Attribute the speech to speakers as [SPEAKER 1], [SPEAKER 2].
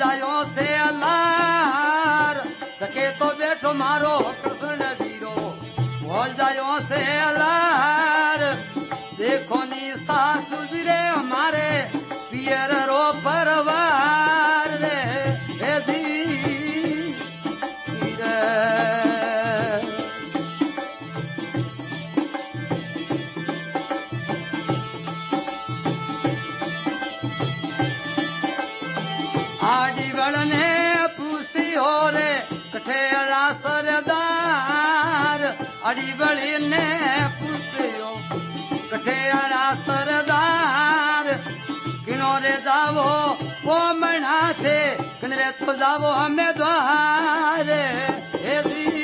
[SPEAKER 1] जायो से अलार तके तो बैठो मारो कृष्ण वीरो हो जायो से अलार देखो नी सासु रे हमारे पियर रो परवार रे हे दी रे आड़ी बड़ने पूसी हो रे कठेरा सरदार आड़ी बड़ी ने पूछियो कठेरा सरदार किनो रे जावो वो मना थे किन रे तो जावो हमें द्वार